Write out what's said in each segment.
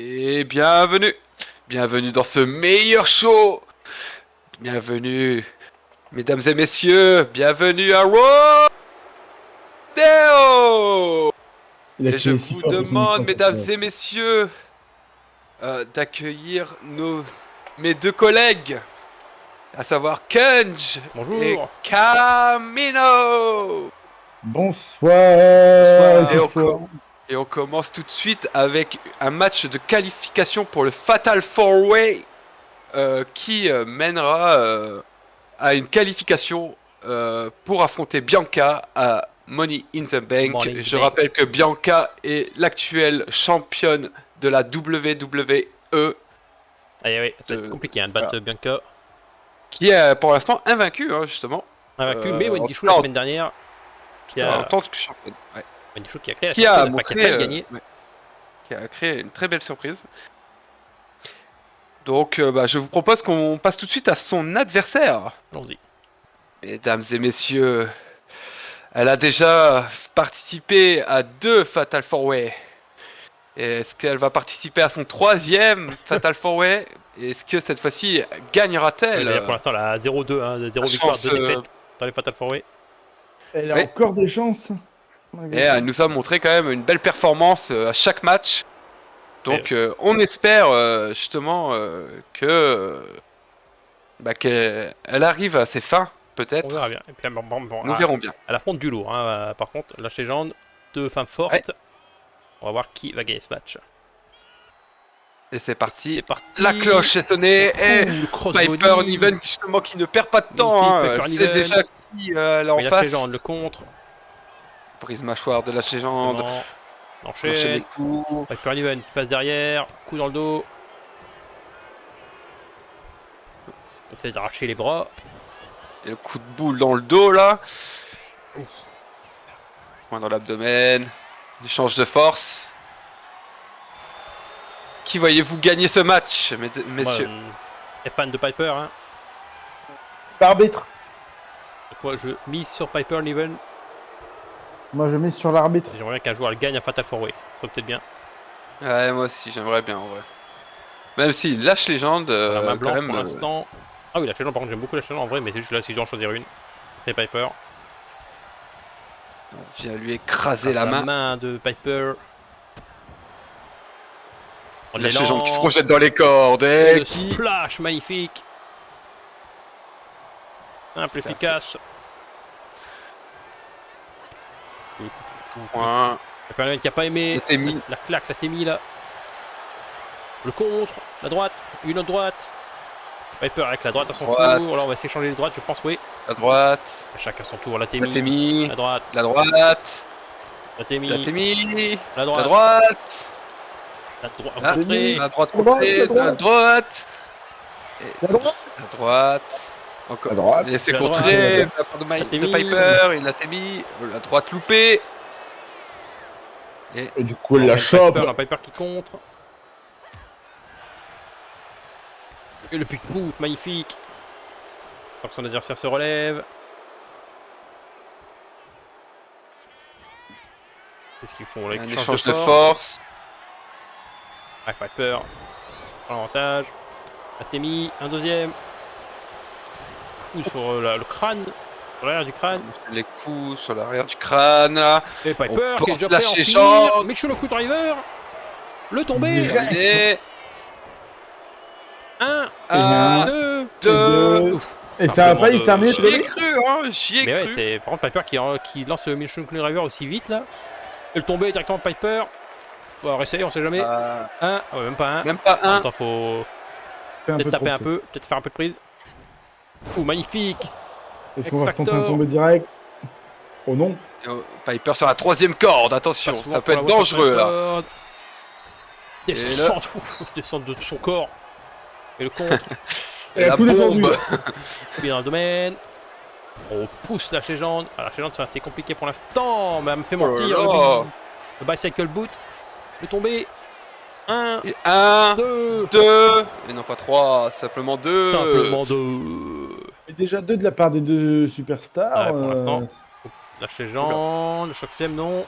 Et bienvenue, bienvenue dans ce meilleur show. Bienvenue, mesdames et messieurs, bienvenue à Rodeo. Et je vous demande, mesdames et messieurs, d'accueillir mes deux collègues, à savoir Kunj et Camino. Bonsoir. Et on commence tout de suite avec un match de qualification pour le Fatal 4-Way qui mènera à une qualification pour affronter Bianca à Money in the Bank. Je rappelle que Bianca est l'actuelle championne de la WWE. Ah oui, c'est compliqué de battre Bianca. Qui est pour l'instant invaincue, hein, justement. Invaincue, mais Wendy Chou la semaine dernière. En tant que championne. Ouais. Wendy Chou qui a créé la championne, qui a failli gagner. Qui a créé une très belle surprise. Donc je vous propose qu'on passe tout de suite à son adversaire. Allons-y. Mesdames et messieurs, elle a déjà participé à 2 Fatal 4-Way. Est-ce qu'elle va participer à son 3e Fatal 4-Way? Est-ce que cette fois-ci gagnera-t-elle? Pour l'instant, elle a 0-2, 0 victoire, 2 défaites dans les Fatal 4-Way. Elle a encore des chances. Et elle nous a montré quand même une belle performance à chaque match. Donc on espère justement qu'elle arrive à ses fins, peut-être. On verra bien. Et puis, nous verrons bien. Elle affronte du lourd, hein, par contre. La légende, 2 femmes fortes. Ouais. On va voir qui va gagner ce match. Et c'est parti. C'est parti. La cloche est sonnée. Et Piper Niven justement qui ne perd pas de temps. C'est déjà qui elle est en face. La légende le contre. Prise mâchoire de la légende. Enchaîne les coups. Piper Niven qui passe derrière. Coup dans le dos. On essaie d'arracher les bras. Et le coup de boule dans le dos là. Point dans l'abdomen. Échange de force. Qui voyez-vous gagner ce match, messieurs? Les fans de Piper, hein. L'arbitre. Moi, je mise sur Piper Niven. Moi, je mise sur l'arbitre. J'aimerais bien qu'un joueur gagne à Fatal 4-Way. Ça serait peut-être bien. Ouais, moi aussi, j'aimerais bien en vrai. Même s'il lâche légende. La main blanche pour l'instant. Ah oui, la légende, par contre, j'aime beaucoup la légende en vrai, mais c'est juste là, si je dois en choisir une, ce serait Piper. On vient lui écraser la main. La main de Piper. La légende qui se projette dans les cordes. Et le splash magnifique. Simple, efficace. Point. Piper qui a pas aimé. La claque, la Témi là. Le contre, la droite, une autre droite. Piper avec la droite à son tour. Alors on va s'échanger les droites, je pense, oui. La droite. Chacun son tour. La Témi. La droite. La droite. La Témi. La Témi. La droite. La droite. La droite contrée. La droite. La droite. Encore. La droite. Et c'est contré. La part de Piper. Il l'a Témi. La droite loupée. Et du coup, elle la chope. La Piper qui contre. Et le pick boot magnifique. Tant que son adversaire se relève. Qu'est-ce qu'ils font là? Un échange de force. Avec Piper. L'avantage. Artemis, un deuxième. Coup sur le crâne. Sur l'arrière du crâne. Les coups sur l'arrière du crâne. Et Piper qui est déjà prêt en tir. Mitchell le coup driver. Le tombé. 1, 2. Et ça va pas se terminer. J'y ai cru, hein. J'y ai cru. Ouais, c'est par contre Piper qui lance le Mitchell driver aussi vite là. Et le tombé directement Piper. On va essayer, on sait jamais. Ouais, même pas un. Même pas un. Attends, faut peut-être taper un peu, peut-être faire un peu de prise. Oh, magnifique. Est-ce qu'on va tenter un tomber direct? Oh non. Piper sur la 3e corde, attention, ça peut être dangereux là. Descente de son corps. Et le contre. Et la bombe. Bien dans le domaine. On pousse la légende. La légende c'est assez compliqué pour l'instant, mais elle me fait mentir. Le bicycle boot. Le tomber. 1, 2. Et non pas 3, simplement 2. Simplement 2. Et déjà 2 de la part des deux superstars. Ouais, pour l'instant. La légende, le choc CM non.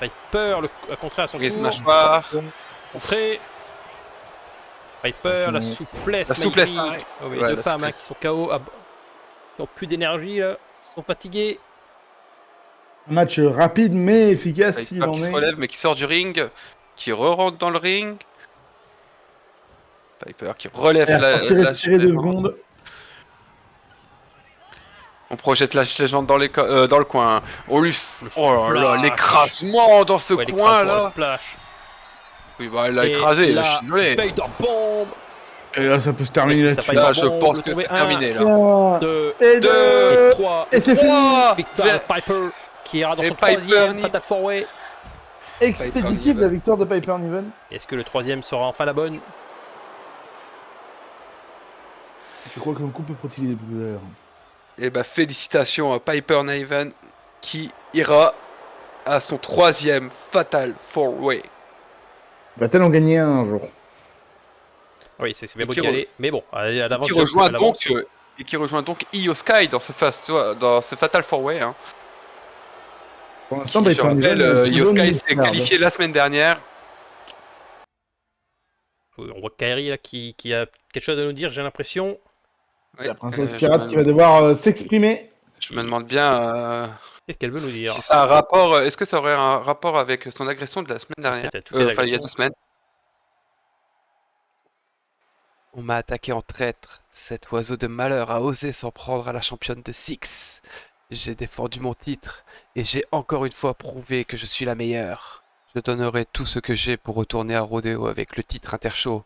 Piper, le contraire à son Brise tour. mâchoire. Contré. Piper, la souplesse. La souplesse, magnifique. Oh, oui, ouais, les deux la femmes souplesse. qui sont KO, qui n'ont plus d'énergie, là, sont fatiguées. Un match rapide mais efficace s'il Piper en qui se est. relève mais qui sort du ring, qui re-rentre dans le ring. Piper qui relève Elle a la sorti respirer 2 légende. secondes. On projette la légende dans le coin. On lui oh là là, splash. l'écrasement dans ce Ouais, coin l'écrasement, le là. splash. Oui, bah elle l'a Et écrasé, je là, suis désolé. Spider Bomb. Et là, ça peut se terminer Et là-dessus. ça Là, Piper je Bomb, pense le que tomber c'est terminé un, là. 2 Et deux, et deux. 3. Et c'est fini. Victoire de Piper qui ira dans Et son Piper troisième ni- Fatal 4-Way. Expéditif la victoire de Piper Niven. Est-ce que le troisième sera enfin la bonne? Je crois que mon coup peut protéger les populaires. Et bah félicitations à Piper Niven qui ira à son troisième Fatal 4-Way. Va-t-elle en gagner un jour? Oui, c'est bien Et beau qui d'y aller, mais bon, à l'avance. Qui rejoint donc Io Sky dans ce Fatal 4-Way. Hein. Pour l'instant, Je Piper Niven. rappelle, Io Sky s'est qualifié la semaine dernière. On voit Kairi là qui a quelque chose à nous dire, j'ai l'impression. Oui, La princesse pirate qui va devoir s'exprimer. Je me demande bien Qu'est-ce qu'elle veut nous dire? si ça a un rapport. Est-ce que ça aurait un rapport avec son agression de la semaine dernière? Toutes les Enfin, il y a agressions. 2 semaines. On m'a attaqué en traître. Cet oiseau de malheur a osé s'en prendre à la championne de Six. J'ai défendu mon titre et j'ai encore une fois prouvé que je suis la meilleure. Je donnerai tout ce que j'ai pour retourner à Rodeo avec le titre Intershow.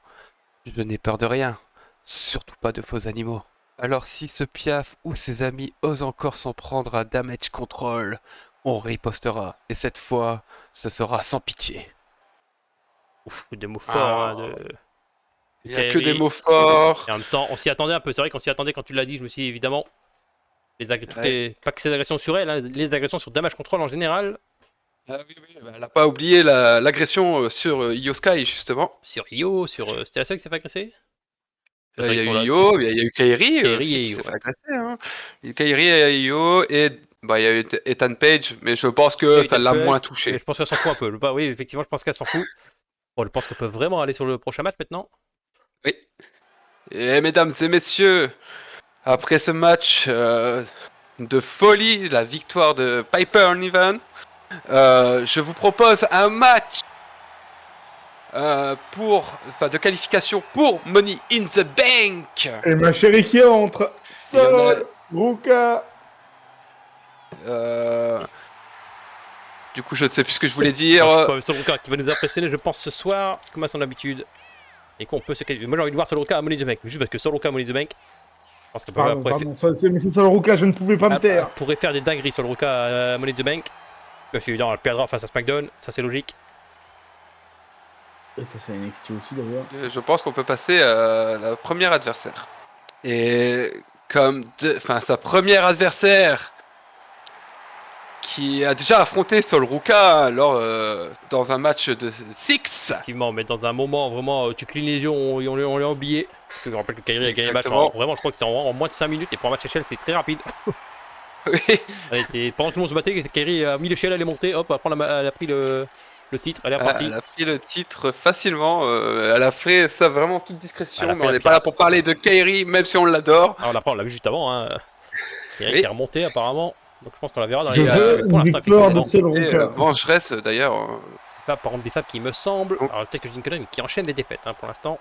Je n'ai peur de rien, surtout pas de faux animaux. Alors si ce Piaf ou ses amis osent encore s'en prendre à Damage Control, on ripostera. Et cette fois, ce sera sans pitié. Ouf, des mots forts. Hein, Il n'y a que des mots forts. Et en même temps, on s'y attendait un peu. C'est vrai qu'on s'y attendait quand tu l'as dit. Je me suis dit, évidemment, pas que ces agressions sur elle, hein, les agressions sur Damage Control en général. Ah oui, bah, elle n'a pas oublié l'agression sur Io Sky, justement. Sur Io, c'était la seule qui s'est fait agresser. Il y a eu Io, il y a eu Kairi aussi qui s'est fait agresser. Hein. Kairi et Io, et bah, il y a eu Ethan Page, mais je pense que ça l'a moins touché. Mais je pense qu'elle s'en fout un peu. Oui, effectivement, je pense qu'elle s'en fout. Bon, je pense qu'on peut vraiment aller sur le prochain match maintenant. Oui. Et mesdames et messieurs, après ce match de folie, la victoire de Piper Niven, je vous propose un match de qualification pour Money in the Bank. Et ma chérie qui entre. Sol Ruka. Du coup, je ne sais plus ce que je voulais dire. Sol Ruka qui va nous impressionner, je pense, ce soir, comme à son habitude. Et qu'on peut se qualifier. Moi, j'ai envie de voir Sol Ruka à Money in the Bank. Juste parce que Sol Ruka à Money in the Bank, je pense qu'elle mais c'est Sol Ruka, je ne pouvais pas me taire. pourrait faire des dingueries Sol Ruka à Money in the Bank. Bien sûr, évidemment, elle perdra face à SmackDown, ça c'est logique. Et face à NXT aussi d'ailleurs. Je pense qu'on peut passer à la première adversaire. Et comme sa première adversaire qui a déjà affronté Sol Ruka dans un match de Six. Effectivement, mais dans un moment vraiment, tu clignes les yeux, on l'a oublié. Parce que je rappelle que Kairi a gagné le match vraiment, je crois que c'est en moins de 5 minutes et pour un match échelle, c'est très rapide. Oui. Pendant que tout le monde se battait, Kairi a mis l'échelle, elle est montée, hop, après elle a pris le titre, elle est repartie. Elle a pris le titre facilement, elle a fait ça vraiment toute discrétion, mais on n'est pas là pour parler de Kairi, même si on l'adore. Alors on l'a vu juste avant, hein. Kairi qui est remontée apparemment, donc je pense qu'on la verra dans les pour l'instant. De Sol Ruka. Vengeresse d'ailleurs. Par contre, Bifab qui me semble, alors peut-être que je dis une connerie, mais qui enchaîne les défaites hein, pour l'instant.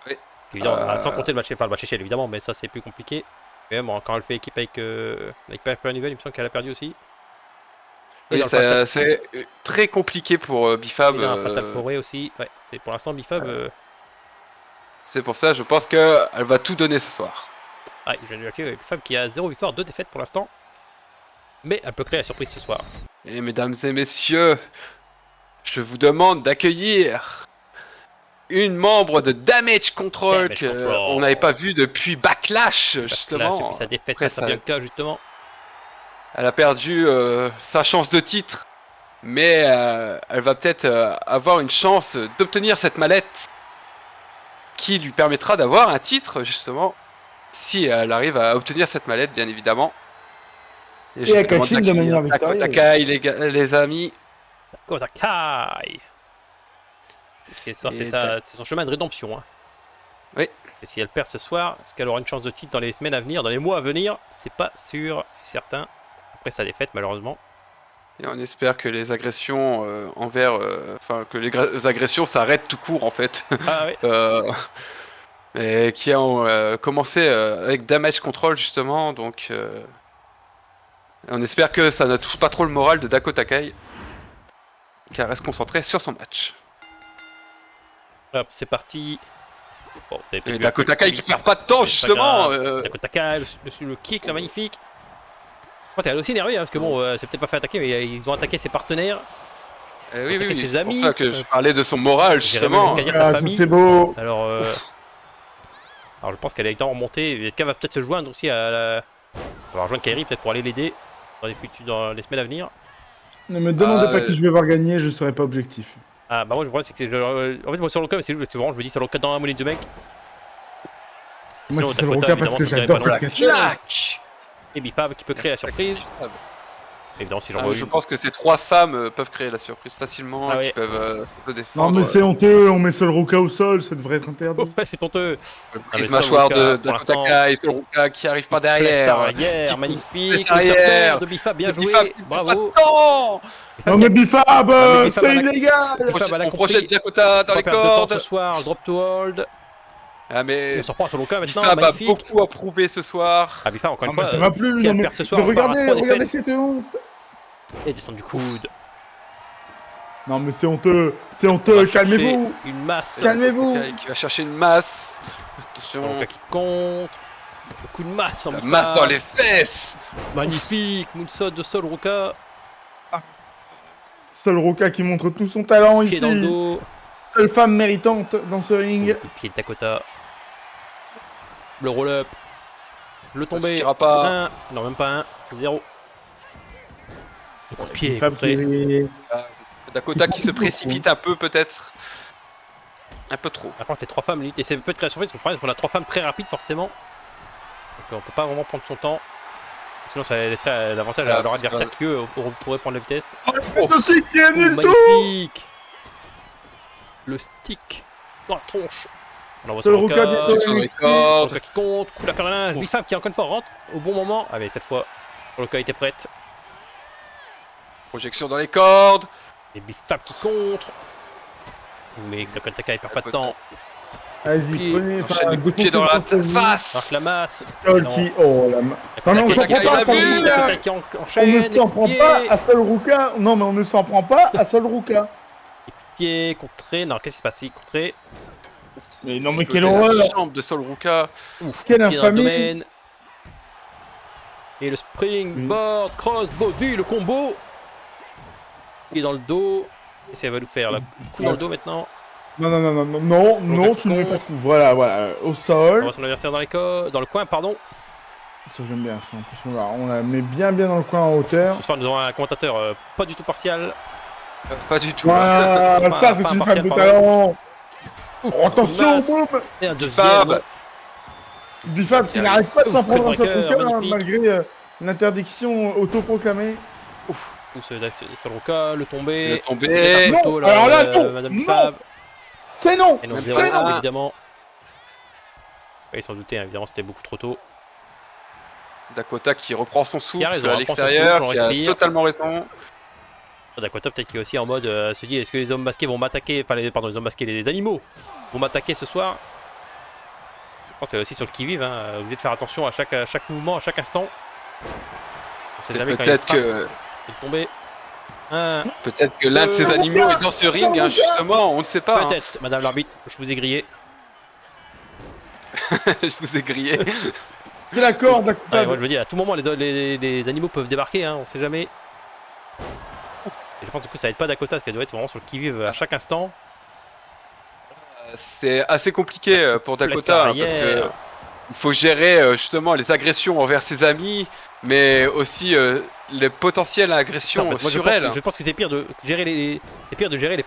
Oui. Évidemment, sans compter le match échelle évidemment, mais ça c'est plus compliqué. Et même quand elle fait équipe avec Piper Niven, il me semble qu'elle a perdu aussi. Oui, c'est très compliqué pour Bifab. Il y a un Fatal 4-Way aussi. Ouais, c'est pour l'instant Bifab. C'est pour ça, je pense qu'elle va tout donner ce soir. Ah, je viens de vérifier, Bifab qui a 0 victoire, 2 défaites pour l'instant. Mais elle peut créer la surprise ce soir. Et mesdames et messieurs, je vous demande d'accueillir une membre de Damage Control qu'on n'avait pas vu depuis Backlash, justement. Depuis sa défaite face à Bianca, justement. Elle a perdu sa chance de titre, mais elle va peut-être avoir une chance d'obtenir cette mallette qui lui permettra d'avoir un titre, justement, si elle arrive à obtenir cette mallette, bien évidemment. Et à Kachin de manière victorieuse. Takai, les amis. Dakota Kai. Et ce soir, c'est son chemin de rédemption. Hein. Oui. Et si elle perd ce soir, est-ce qu'elle aura une chance de titre dans les semaines à venir, dans les mois à venir? C'est pas sûr et certain. Après sa défaite, malheureusement. Et on espère que les agressions que les agressions s'arrêtent tout court en fait. Ah oui. Et qui ont commencé avec Damage Control justement, donc on espère que ça ne touche pas trop le moral de Dakota Kai, qu'elle reste concentrée sur son match. Hop, c'est parti. Bon, Et Dakota Kai qui perd pas de temps justement. Dakota Kai, le kick, là, magnifique. Elle est aussi énervée hein, parce que bon, c'est peut-être pas fait attaquer, mais ils ont attaqué ses partenaires. Oui, ses c'est amis. pour ça que je parlais de son moral justement. Sa famille. C'est beau. Alors je pense qu'elle est temps de remonter. Est-ce qu'elle va peut-être se joindre aussi à la... Elle va rejoindre Kairi peut-être pour aller l'aider dans les semaines à venir. Ne me demandez pas qui je vais voir gagner, je serai pas objectif. Ah bah moi je vois c'est que en fait moi sur le cas c'est juste vraiment je me dis sur le cas dans la monnaie de mec. Moi c'est le Roca parce que j'adore cette catch. Et Bifab qui peut créer la surprise. Évidemment si je pense que ces 3 femmes peuvent créer la surprise facilement, qui peuvent se défendre. Non mais c'est honteux, on met Sol Roca au sol, ça devrait être interdit. Ouais c'est honteux. Le prise mâchoire de Dakota Kai, Sol Roca qui arrive par derrière. Arrière, magnifique. Arrière de Bifab, bien joué. Bravo. Non mais Bifab, c'est illégal. On projette Dakota dans les cordes. Ce soir, drop to hold. Ah mais on se reprend sur le cas maintenant. Bifab a beaucoup approuvé ce soir. Ah Bifab encore une fois. Ça m'a plu. Si elle perd ce soir, regardez cette honte. Et descend du coude. Non mais c'est honteux, calmez-vous. Une masse. Calmez-vous. Qui va chercher une masse. Attention. Qui contre. Le coup de masse en masse dans les fesses. Magnifique. Moonsault de Sol Roca. Sol Roca qui montre tout son talent ici. Dans le dos. Seule femme méritante dans ce ring. Le pied de Dakota. Le roll-up. Le tombé. Ça pas. 1. Non, même pas 1. 0. Le coup de pied. Dakota qui se précipite un peu, peut-être. Un peu trop. Après, on fait 3 femmes. Et c'est peut-être créer la surprise. Le problème, c'est qu'on a 3 femmes très rapides, forcément. Donc, on peut pas vraiment prendre son temps. Sinon, ça laisserait l'avantage à leur adversaire qui, eux, pourrait prendre la vitesse. Magnifique. Le stick dans la tronche. On envoie sur le Roca qui compte. Coup de la Carolina. Bifab qui encore une fois rentre au bon moment. Ah mais cette fois, Roca était prête. Projection dans les cordes. Et Bifab qui contre. Mais Dakota Kai perd pas de temps. Vas-y, prenez un coup de pied dans la face. Marque la masse. Oh la masse. Non mais on s'en prend pas. On ne s'en prend pas à Sol Roca. Non mais on ne s'en prend pas à Sol Roca. Pied contré. Non, qu'est-ce qui se passe? Il contré. Mais non mais quelle horreur. La chambre de Sol Roca. Quelle infamie. Et le springboard, crossbody, le combo. Il est dans le dos. Et ça va nous faire le coup dans le dos maintenant. Non, tu ne mets pas de coup. Voilà, au sol. On voit son adversaire dans le coin, pardon. Ça j'aime bien ça. En plus on la met bien dans le coin en hauteur. Ce soir nous avons un commentateur pas du tout partial. Pas du tout. Ah, ça c'est une femme de talent. Attention, boum. Et un deuxième. Bifab qui n'arrive pas de s'en prendre dans sa coucane malgré l'interdiction autoproclamée. Sur le Roca, le tombé. Non, alors là, Madame Bifab. C'est non. C'est non, évidemment. Ils s'en doutaient, évidemment, c'était beaucoup trop tôt. Dakota qui reprend son souffle à l'extérieur, qui a totalement raison. Dakota peut-être qui est aussi en mode se dit est-ce que les hommes masqués vont m'attaquer, enfin les hommes masqués, les animaux vont m'attaquer ce soir. Je pense que c'est aussi sur le qui-vive, hein, obligé de faire attention à chaque mouvement, à chaque instant. On sait jamais quand il est tombé. Peut-être que l'un de ces animaux est dans ce ring, hein, justement, on ne sait pas. Peut-être, Madame l'arbitre, je vous ai grillé. Je vous ai grillé. C'est la corde, Dakota. Moi je me dis, à tout moment les animaux peuvent débarquer, hein, on sait jamais. Et je pense du coup ça aide pas Dakota parce qu'elle doit être vraiment sur le qui-vive à chaque instant. C'est assez compliqué pour Dakota parce que il faut gérer justement les agressions envers ses amis, mais aussi les potentielles agressions sur elle. Je pense que c'est pire de gérer les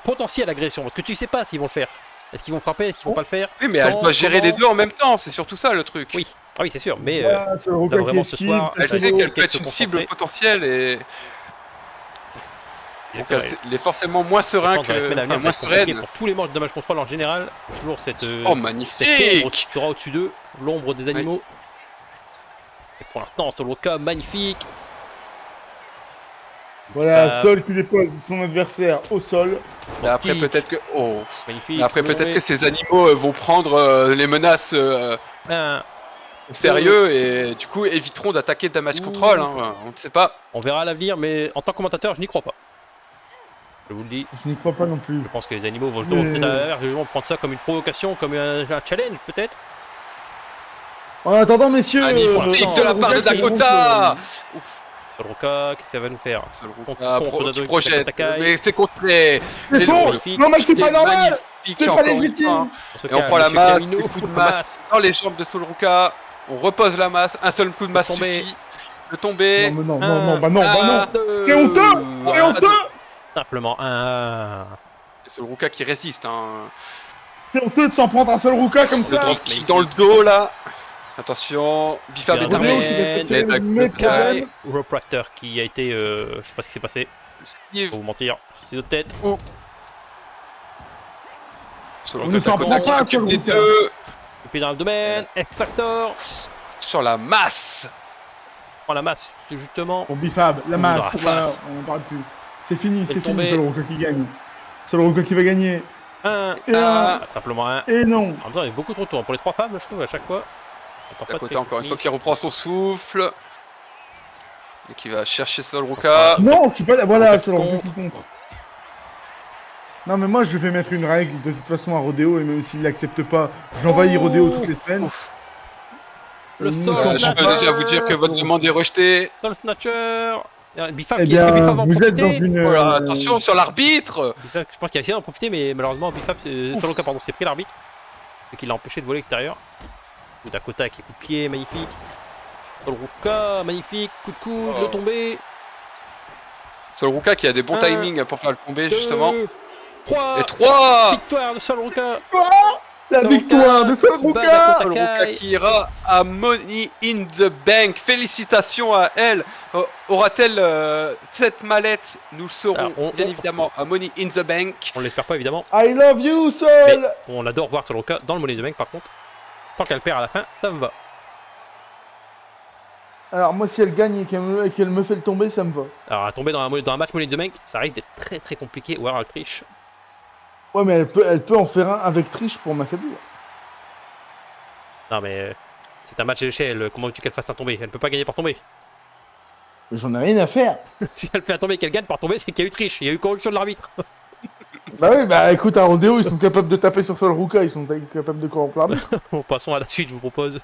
potentielles agressions parce que tu sais pas s'ils vont le faire. Est-ce qu'ils vont frapper, est-ce qu'ils vont pas le faire? Oui, mais elle doit gérer les deux en même temps, c'est surtout ça le truc. Oui, ah oui c'est sûr, mais là, vraiment ce soir, elle sait qu'elle peut être une cible potentielle et Donc elle est forcément moins serein que... moins sereine. Pour tous les manches de damage control en général, toujours cette... oh magnifique, cette ombre qui sera au-dessus d'eux, l'ombre des animaux. Et pour l'instant, Solroka, magnifique. Voilà, Sol qui dépose son adversaire au sol. Et après peut-être que... oh. Magnifique. Et après peut-être que ces animaux vont prendre les menaces au sérieux et du coup éviteront d'attaquer damage control, hein. On ne sait pas. On verra à l'avenir, mais en tant que commentateur, je n'y crois pas. Je vous le dis. Je n'y crois pas non plus. Je pense que les animaux vont peut-être prendre ça comme une provocation, comme un challenge peut-être. En attendant, messieurs, magnifique de la part de Dakota. Solroka, qu'est-ce que ça va nous faire? Solroka projette, mais c'est contre les... C'est faux. Non mais c'est pas normal. C'est pas légitime. Et on prend la masse, un coup de masse dans les jambes de Solroka. On repose la masse, un seul coup de masse suffit de tomber. Non, bah non. C'est honteux. C'est honteux. Simplement un... C'est Solroka qui résiste, hein. C'est honteux de s'en prendre un seul Ruka comme ça. Dans le dos là. Attention, Bifab est Repractor qui a été... je sais pas ce qui s'est passé. Je vais vous mentir. C'est de tête. On ne s'en prend pas sur le deux. Et puis dans l'abdomen, X-Factor. Sur la masse. Prends la masse, justement. Bon, Bifab, la masse. Voilà, on n'en parle plus. C'est fini, c'est fini. C'est le Ruka qui gagne. C'est le Ruka qui va gagner. Simplement un. Et non. En même temps, il y a beaucoup trop de tours. Pour les 3 femmes, je trouve, à chaque fois. Dakota, encore une fois, qui reprend son souffle. Et qui va chercher Solroka. Non, je suis pas... Voilà, c'est le Ruka qui compte. Non mais moi je vais mettre une règle de toute façon à Rodéo et même s'il l'accepte pas, j'envahis Rodéo toutes les semaines. Le Sol Snatcher. Je peux déjà vous dire que votre demande est rejetée. Sol Snatcher. Bifab eh qui est Bifab en vous êtes dans profiter. une... Voilà, attention sur l'arbitre. Je pense qu'il a essayé d'en profiter mais malheureusement Bifab, Solroka pardon, s'est pris l'arbitre. Et qu'il l'a empêché de voler extérieur. Dakota avec les coups de pied, magnifique. Solroka, magnifique, coup de coude, le tombé. Solroka qui a des bons timings pour faire le tomber justement. 3 et 3. Victoire de Solroka. La victoire de Solroka. Solroka qui ira à Money in the Bank. Félicitations à elle. Aura-t-elle cette mallette? Nous le saurons bien évidemment à Money in the Bank. On l'espère pas évidemment. I love you Sol. Mais on adore voir Solroka dans le Money in the Bank par contre. Tant qu'elle perd à la fin, ça me va. Alors moi si elle gagne et qu'elle me fait le tomber, ça me va. Alors à tomber dans un match Money in the Bank, ça risque d'être très très compliqué. Ou alors elle triche. Ouais mais elle peut en faire un avec triche pour m'affaiblir. Non mais c'est un match d'échelle, comment veux-tu qu'elle fasse un tomber? Elle peut pas gagner par tomber. J'en ai rien à faire. Si elle fait un tomber et qu'elle gagne par tomber, c'est qu'il y a eu triche, il y a eu corruption de l'arbitre. Bah oui, bah écoute, à Rodéo, ils sont capables de taper sur Solroka, ils sont capables de corrompre l'arbitre. Bon, passons à la suite, je vous propose.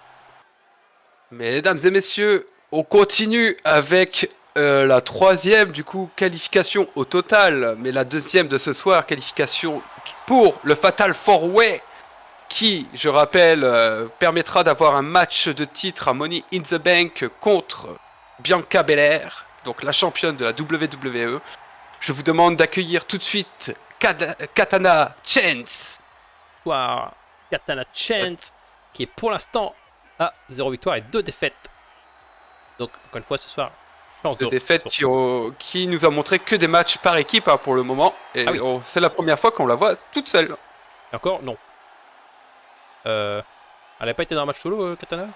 Mesdames et messieurs, on continue avec la 3e du coup qualification au total, mais la 2e de ce soir, qualification pour le Fatal 4-Way, qui, je rappelle, permettra d'avoir un match de titre à Money in the Bank contre Bianca Belair, donc la championne de la WWE. Je vous demande d'accueillir tout de suite Katana Chance. Katana Chance, qui est pour l'instant à 0 victoire et 2 défaites. Donc, encore une fois, ce soir, chance de défaites qui nous a montré que des matchs par équipe pour le moment. Et c'est la première fois qu'on la voit toute seule. Et encore, non. Elle n'a pas été dans un match solo, Katana?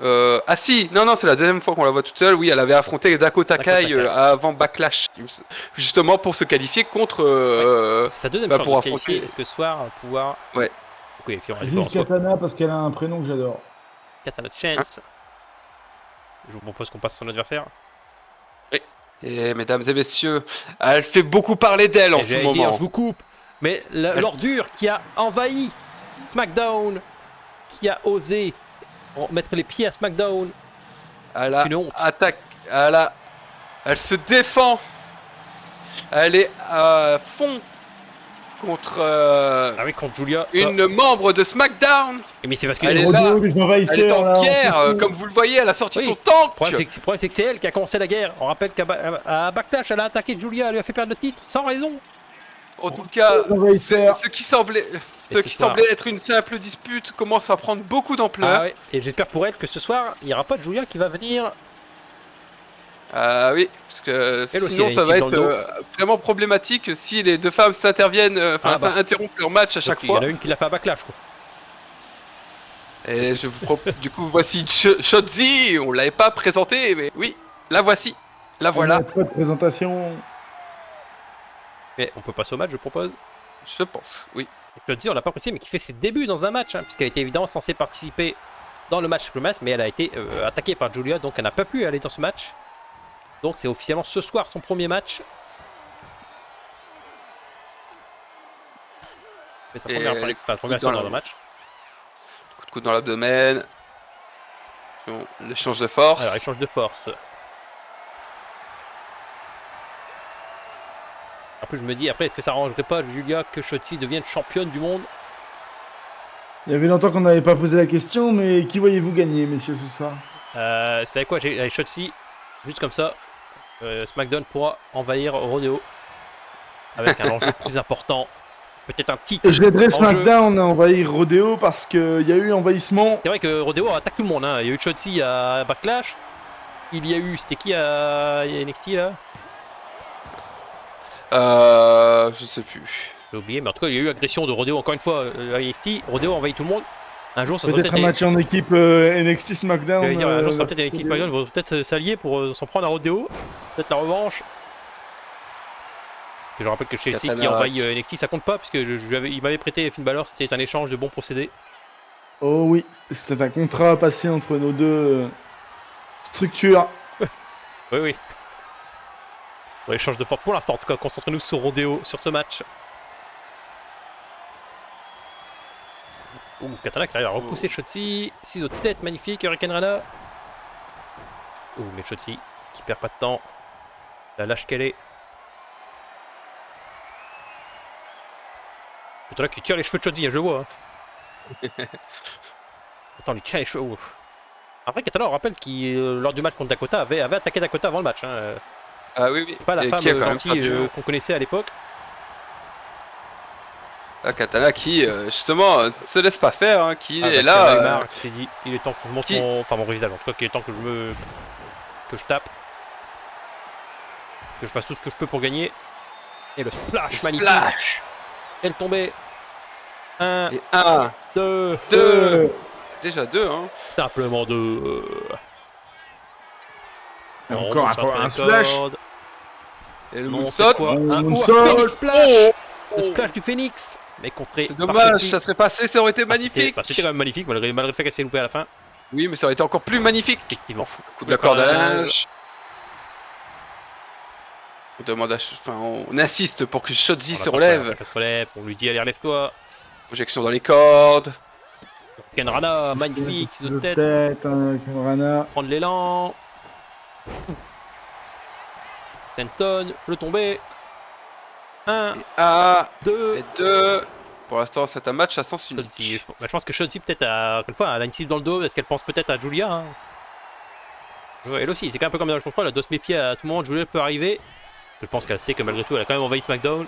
Ah si, non, c'est la 2e fois qu'on la voit toute seule. Oui, elle avait affronté Dakota Kai avant Backlash, justement pour se qualifier contre... Sa 2e chance de se qualifier. Est-ce que ce soir, pouvoir... Ouais. Vive Katana parce qu'elle a un prénom que j'adore. Katana Chance. Je vous propose qu'on passe à son adversaire. Oui. Et mesdames et messieurs, elle fait beaucoup parler d'elle en ce moment. Je vous coupe, mais l'ordure qui a envahi SmackDown, qui a osé mettre les pieds à SmackDown, c'est une honte. Elle se défend. Elle est à fond contre contre Julia, une membre de SmackDown. Mais c'est parce que elle est en guerre, comme vous le voyez, elle a sorti son tank. Le problème c'est que c'est elle qui a commencé la guerre. On rappelle qu'à Backlash, elle a attaqué Julia, elle lui a fait perdre le titre sans raison. En tout cas, ce qui semblait être une simple dispute commence à prendre beaucoup d'ampleur. Et j'espère pour elle que ce soir, il n'y aura pas de Julia qui va venir Ah oui, parce que Elle aussi, sinon elle a ça une va cible être dans le vraiment problématique si les deux femmes s'interviennent, Ah bah. interrompent leur match à chaque Il y en fois. a une qui l'a fait à backlash, quoi. Et je vous du coup, voici Shotzi, on l'avait pas présenté, mais oui, la voici, la On voilà, a pas de présentation. Mais on peut passer au match, je propose. je pense, oui. Et Flotsy, on l'a pas précisé, mais qui fait ses débuts dans un match, hein, puisqu'elle était évidemment censée participer dans le match triple match, mais elle a été attaquée par Julia, donc elle n'a pas pu aller dans ce match. Donc c'est officiellement ce soir son premier match. C'est sa première apparition, enfin, première action dans le match. Coup de coude dans l'abdomen. Bon, l'échange de force. Alors, échange de force. Après, je me dis, après, est-ce que ça arrangerait pas Julia que Shotzi devienne championne du monde? Il y avait longtemps qu'on n'avait pas posé la question, mais qui voyez-vous gagner, messieurs, ce soir? Tu savez quoi, j'ai Shotzi, juste comme ça. SmackDown pourra envahir Rodeo avec un enjeu plus important. Peut-être un titre. Et je l'aiderai en jeu. SmackDown à envahir Rodeo parce qu'il y a eu envahissement. C'est vrai que Rodeo attaque tout le monde. Hein. Il y a eu Shotzi à Backlash. Il y a eu. C'était qui à NXT là? Je sais plus. J'ai oublié, mais en tout cas, il y a eu agression de Rodeo encore une fois à NXT. Rodeo envahit tout le monde. Un jour, ça sera Peut-être un match en équipe NXT SmackDown. un jour, ça sera peut-être NXT SmackDown. Ils vont peut-être s'allier pour s'en prendre à Rodeo. Peut-être la revanche. Je rappelle que chez Chelsea qui envahit NXT, ça compte pas, puisque il m'avait prêté Finn Balor, c'était un échange de bons procédés. Oh oui, c'était un contrat passé entre nos deux structures. Oui, oui. Bon, échange de force pour l'instant, en tout cas, concentrez-nous sur Rodeo, sur ce match. Ouh, Katana qui arrive à repousser Shotzi. Ciseaux de tête, magnifique, Hurricane Rana. Ouh, mais Shotzi qui perd pas de temps. La lâche qu'elle est. Katana qui tire les cheveux de Shotzi, hein, je le vois. Hein. Attends, lui tire les cheveux. Ouf. Après, Katana, on rappelle qu'il, lors du match contre Dakota, avait attaqué Dakota avant le match. Hein. Ah oui, oui. Pas la femme gentille qu'on connaissait à l'époque. Ah, Katana qui, justement, ne se laisse pas faire, hein, qui est là. là. Qui s'est dit, il est temps que je montre mon visage. En tout cas, qu'il est temps que je tape. Que je fasse tout ce que je peux pour gagner. Et le splash magnifique. Elle tombée. 1, 2. Déjà 2, hein. Simplement 2. Encore un splash. Et le moonsault. Un splash. Le splash du Phoenix. Mais contré. C'est dommage, ça serait passé, ça aurait été magnifique. C'était quand même magnifique, malgré le fait qu'elle s'est loupée à la fin. Oui, mais ça aurait été encore plus magnifique. Effectivement. Coup de la corde à linge. On demande on insiste pour que Shotzi se relève. Elle se relève, on lui dit allez relève-toi. Projection dans les cordes. Ken Rana, magnifique, ciseaux de tête. Rana. Prendre l'élan. Senton, le tomber. 1, 2. Et 2. Pour l'instant, c'est un match à sens unique. Je pense que Shotzi, peut-être, encore une fois, elle a une cible dans le dos. Est-ce qu'elle pense peut-être à Julia hein. Elle aussi, c'est un peu comme dans le contrôle. Elle doit se méfier à tout moment. Julia peut arriver. Je pense qu'elle sait que malgré tout, elle a quand même envahi SmackDown.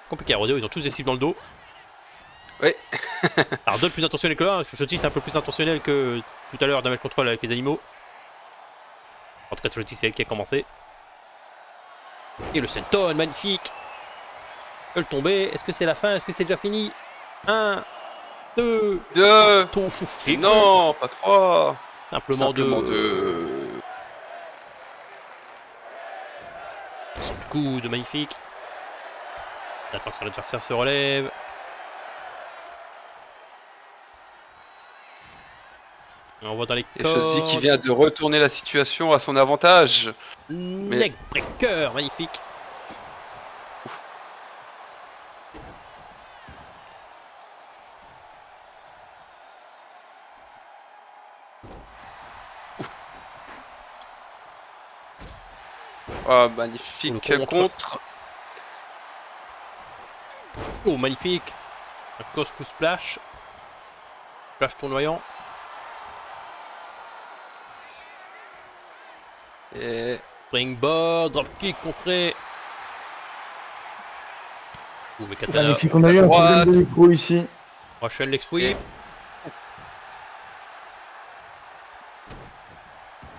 Compliqué à Rodeo, ils ont tous des cibles dans le dos. Oui. Alors deux plus intentionnels que l'un. Shotzi, c'est un peu plus intentionnel que tout à l'heure Damage Control avec les animaux. En tout cas, Shotzi, c'est elle qui a commencé. Et le senton, magnifique. Le tomber. Est-ce que c'est la fin? Est-ce que c'est déjà fini? 1, 2. Non, pas 3. Simplement 2. Son coup de magnifique. Il attend que son adversaire se relève. Et on voit dans les cordes. Et Shotzi qui vient de retourner la situation à son avantage. Neckbreaker, magnifique. Ouf. Oh, magnifique contre. Oh, magnifique. Un cause coup splash. Splash tournoyant. Et Springboard, dropkick contré. Ouh, mais Katana. Magnifique, on a eu un problème de micro ici. Russian leg sweep.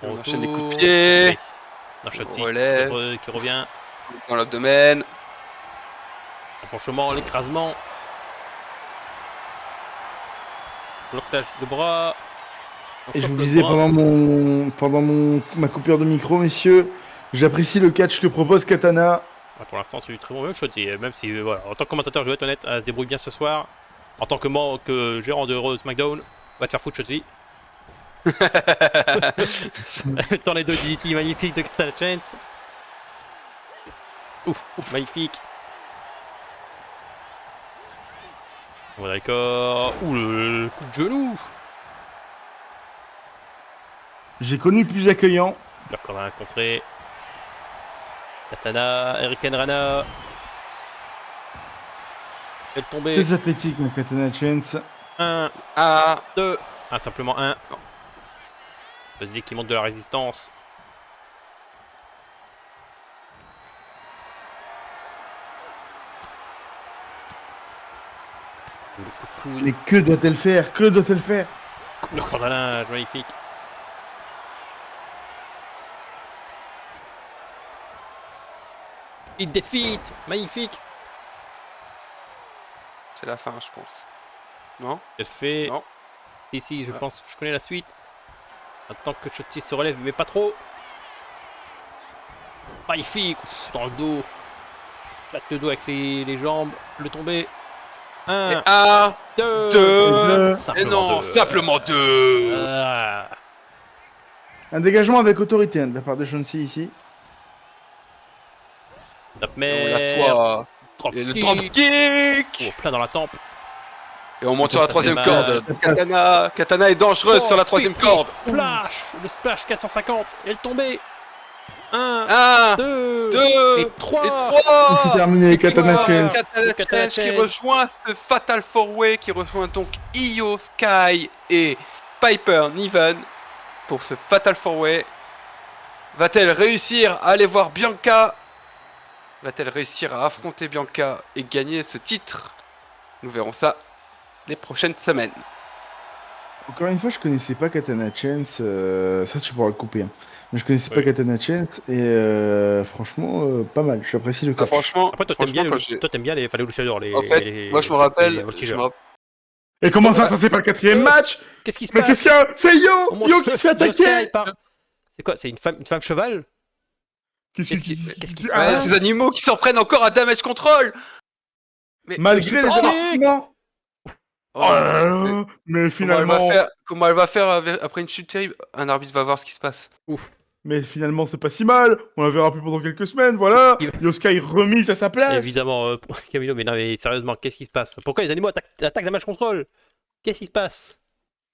Bon On enchaîne les coups de retour. pied. Oui. Un Shotzi Relève. qui revient. Dans l'abdomen. Franchement, l'écrasement. Blocage de bras. On Et je chope vous le disais bras. ma coupure de micro, messieurs, j'apprécie le catch que propose Katana. Ouais, pour l'instant, c'est du très bon même Shotzi. Même si, voilà, en tant que commentateur, je vais être honnête, elle se débrouille bien ce soir. En tant que gérant de SmackDown, va te faire foutre Shotzi. Dans les deux DDT magnifiques de Katana Chance. Ouf, magnifique. Bon, d'accord. Ouh, le coup de genou. J'ai connu plus accueillant. Leur corps à contrer. Katana, Hurricane Rana. Elle tombée. Très athlétique, ma Katana Chance. 1, Ah. 2. Ah, simplement 1. Je se dit qu'il monte de la résistance. Le coup de coude. Mais que doit-elle faire? Que doit-elle faire? Le cordalage, magnifique. Il defeat, magnifique. C'est la fin, je pense. Non? Elle fait. Non. Ici, je Ah. pense que je connais la suite. Attends que Shotzi se relève, mais pas trop. Magnifique, ouf, dans le dos. Claque le dos avec les jambes. Le tomber. Et 1, 1, 2, 2. Et simplement non, deux. simplement 2. Ah. Un dégagement avec autorité de la part de Chauncey ici. Top On mer. l'assoit. Drop Et le kick. drop kick. Oh, plein dans la tempe. Et on monte sur la Ça troisième fait mal. corde. Katana est dangereuse sur la troisième corde. Splash. Le splash 450. Et le tombé. 1, 1, 2, 2 et 3. et 3. C'est terminé, Katana Chance. Katana Katana Chance qui Chance. rejoint ce Fatal 4-Way, qui rejoint donc Io Sky et Piper Niven pour ce Fatal 4-Way. Va-t-elle réussir à aller voir Bianca? Va-t-elle réussir à affronter Bianca et gagner ce titre? Nous verrons ça les prochaines semaines. Encore une fois, je connaissais pas Katana Chance. Ça, tu pourras le couper. Hein. Mais je connaissais pas Oui. Katana Chance. Et franchement, pas mal. J'apprécie le Ah, catch. franchement, Après, toi, t'aimes bien, franchement, quand j'ai- toi, t'aimes bien les Luchadors, les. En fait, les- moi je me les rappelle, voltigeurs. Et comment ça c'est pas le quatrième match? Qu'est-ce qui se Mais passe? qu'est-ce qu'il y a? C'est Yo! On monte Yo qui se fait Yo Sky attaquer! par- C'est quoi? C'est une femme cheval? Qu'est-ce Qu'est-ce qui qui se Ah, Ouais, ces animaux qui s'en prennent encore à damage control. Mais malgré les Oh avertissements! Oh, Oh là là, mais comment elle finalement, va faire, comment elle va faire après une chute terrible? Un arbitre va voir ce qui se passe. c'est pas si mal. On la verra plus pendant quelques semaines, voilà. Il- Yosuke remise à sa place. Évidemment, Camilo, mais non, mais sérieusement, qu'est-ce qui se passe? Pourquoi les animaux attaquent damage control? Qu'est-ce qui se passe?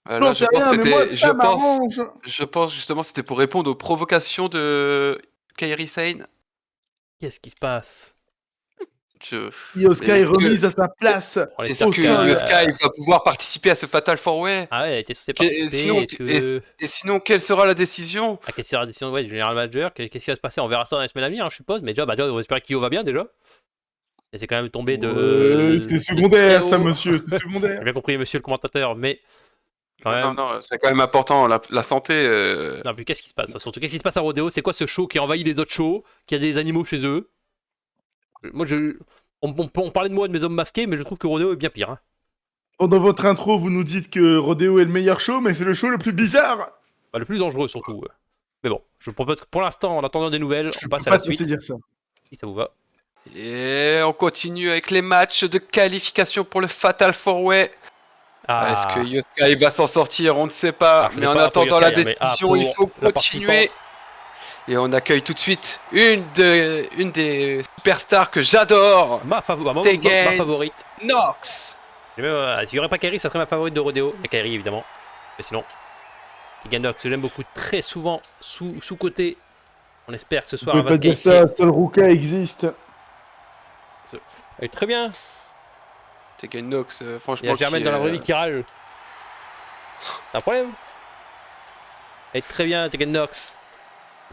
Là, Non, je c'est pense rien, que mais moi, c'était, ça m'arrange. je pense justement c'était pour répondre aux provocations de Kairi Sane. Qu'est-ce qui se passe? Yosuke Mais est-ce que- remise à sa place. Oh, les Est-ce que cercles, Sky va pouvoir participer à ce Fatal 4-Way? Ah ouais, elle était censée Et participer. sinon, Est-ce que... et sinon, quelle sera la décision? Ah, quelle sera la décision du General Manager? Qu'est-ce qui va se passer? On verra ça dans les semaines à venir, hein, je suppose. Mais déjà, déjà, on va espérer qu'Io va bien déjà. Et c'est quand même tombé de. C'est secondaire, de ça, très haut. monsieur. C'est secondaire. J'ai bien compris, monsieur le commentateur, mais. Quand Non, même. non, c'est quand même important, la santé. Non, mais qu'est-ce qui se passe? Surtout, qu'est-ce qui se passe à Rodeo? C'est quoi ce show qui envahit les autres shows? Qui a des animaux chez eux? Moi, on parlait de moi et de mes hommes masqués, mais je trouve que Rodeo est bien pire. Hein. Pendant votre intro, vous nous dites que Rodeo est le meilleur show, mais c'est le show le plus bizarre. Bah, le plus dangereux, surtout. Mais bon, je vous propose que pour l'instant, en attendant des nouvelles, Je on peux passe à pas la te suite. laisser dire ça. Si ça vous va. Et on continue avec les matchs de qualification pour le Fatal 4-Way. Est-ce que Yosuke va s'en sortir? On ne sait pas. je Mais n'ai en pas pour attendant la Yosuke, mais décision, il pour faut la continuer. participante. Et on accueille tout de suite une des superstars que j'adore, Ma Tegan favorite. Nox. S'il n'y aurait pas Kairi, ça serait ma favorite de Rodeo. Et Kairi, évidemment. Mais sinon, Tegan Nox, je l'aime beaucoup. Très souvent sous-côté. On espère que ce Vous soir, elle pouvez va pas se dire qualifier. ça, seul Ruka existe. Elle est très bien. Tegan Nox, Il y franchement. a Germaine qui, dans la vraie vie qui râle. T'as un problème? Elle est très bien, Tegan Nox.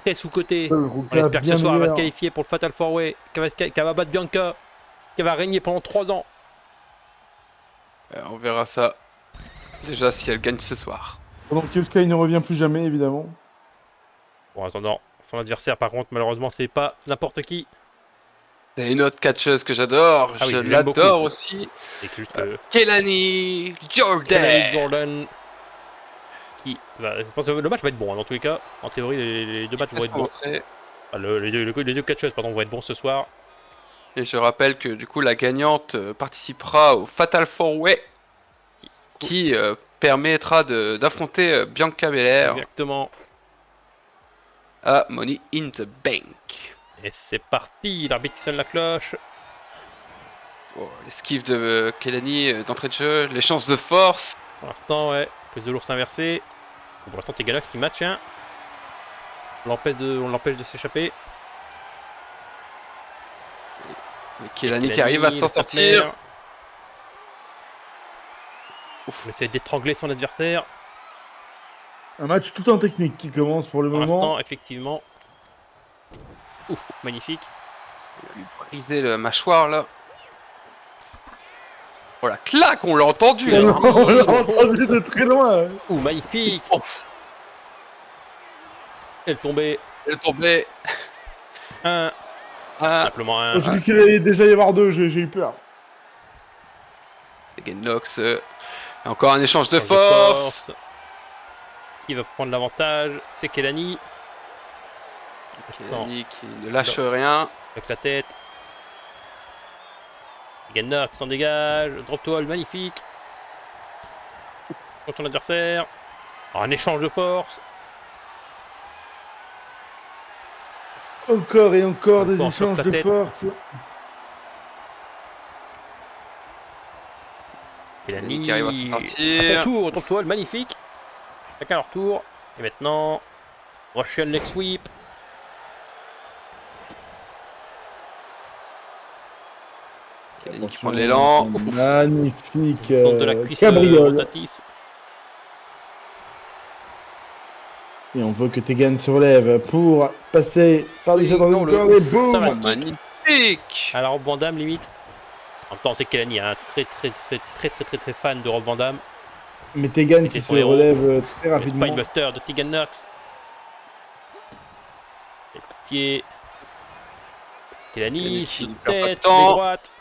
Très sous-côté. Seul On Ruka espère que ce bien soir, elle va se meilleur. qualifier pour le Fatal 4-Way. Qu'elle va battre Bianca. Qu'elle va régner pendant 3 ans. On verra ça. Déjà si elle gagne ce soir. Pendant que Yosuke ne revient plus jamais, évidemment. Bon, en attendant, son adversaire, par contre, malheureusement, c'est pas n'importe qui. C'est une autre catcheuse que j'adore, Ah oui, je je l'aime l'adore beaucoup. aussi. C'est juste que Kelani Jordan. Kelly Jordan, je pense que le match va être bon, hein, dans tous les cas. En théorie, les deux matchs vont être bons. Ah, les deux catcheuses, pardon, vont être bons ce soir. Et je rappelle que du coup la gagnante participera au Fatal 4-Way qui permettra d'affronter Bianca Belair Exactement. à Money in the Bank. Et c'est parti, l'arbitre sonne la cloche. Oh, l'esquive de Kelani d'entrée de jeu, les chances de force. Pour l'instant, ouais, prise de l'ours inversée. Pour l'instant, t'es Galax qui match, hein. On l'empêche de s'échapper. Kelani qui arrive à s'en sortir. On essaie d'étrangler son adversaire. Un match tout en technique qui commence pour le Pour moment. l'instant, effectivement. Ouf, magnifique. Il va lui briser le mâchoire là. Oh la claque, on l'a entendu là. On l'a entendu de très loin. Ouh, magnifique. Elle tombée. Elle est tombée. Simplement un. J'ai cru qu'il allait déjà y avoir deux, j'ai eu peur. Nox. Encore un échange de force. Qui va prendre l'avantage? C'est Kelani. Kelani qui ne lâche rien. Avec la tête. Nox s'en dégage. Drop to hold, magnifique. Contre son adversaire. Alors, un échange de force. Encore et encore des échanges de force. Kelani qui arrive à s'en sortir. À son tour, drop to hold, magnifique. Chacun leur tour. Et maintenant, Russian leg sweep. Kelani qui prend de l'élan. Magnifique. Centre de la cuisse cabriole. rotatif. Et on veut que Tegan se relève pour passer par-dessus dans non, le le- corps et ça va. boum. Magnifique. Alors Rob Van Damme limite. En même temps c'est Kelani, hein, très fan de Rob Van Damme. Mais Tegan était qui se son héros. relève très Le rapidement. Spinebuster de Tegan Nox. Et le coup de pied. Kelani Kelani, qui sur ne perd pas de tête, temps. les droites.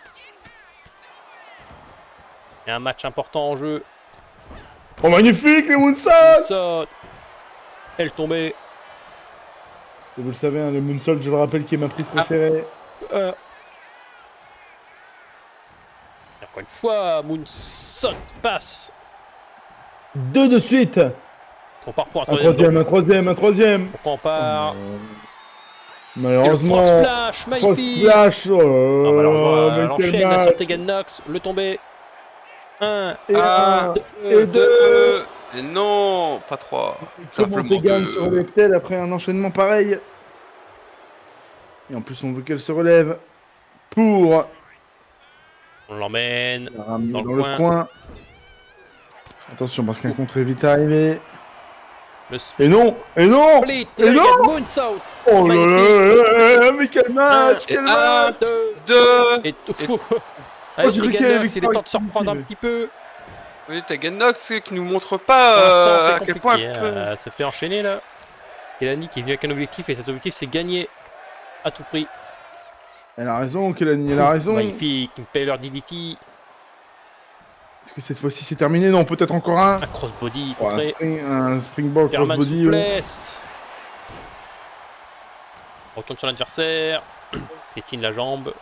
Il y a un match important en jeu. Oh magnifique les moonsaults. Saute. Elle tombée. Et vous le savez, hein, le moonsault, je le rappelle, qui est ma prise préférée. Encore une fois, Moonsault passe. Deux de suite. On part pour un Un troisième, un troisième, un troisième. Pourquoi on part? Et le Malheureusement. frog splash, magnifique. Splash. Oh, Ah, bah alors, on va mais l'enchaîne quel là sur match. Tegan Nox, le tombé. 1, Et un, deux, et deux. Et non, pas 3. Comment Tegan se relève-t-elle après un enchaînement pareil? Et en plus, on veut qu'elle se relève pour on l'emmène la ramener dans dans le le coin. Attention, parce qu'un contre est vite arrivé. Le Et non! Et non! split, Et et non! Moonsault. Oh là Magnifique. là! Mais quel match! Quel match! 2, 2. et tout. Oh, j'ai cru qu'il y avait Nox, il est victoire temps de se reprendre un définitive. petit peu. Oui, Tegan Nox qui nous montre Pour l'instant, pas c'est à quel point compliqué, elle peut. elle se fait enchaîner là. Kelani qui est venu avec un objectif et cet objectif c'est gagner à tout prix. Elle a raison, Kelani, elle a raison. Magnifique, Impaler DDT, Est-ce que cette fois-ci c'est terminé? Non, peut-être encore un. un crossbody Oh, contré. un springboard German crossbody. Ouais. souplesse. Retourne sur l'adversaire. Piétine la jambe.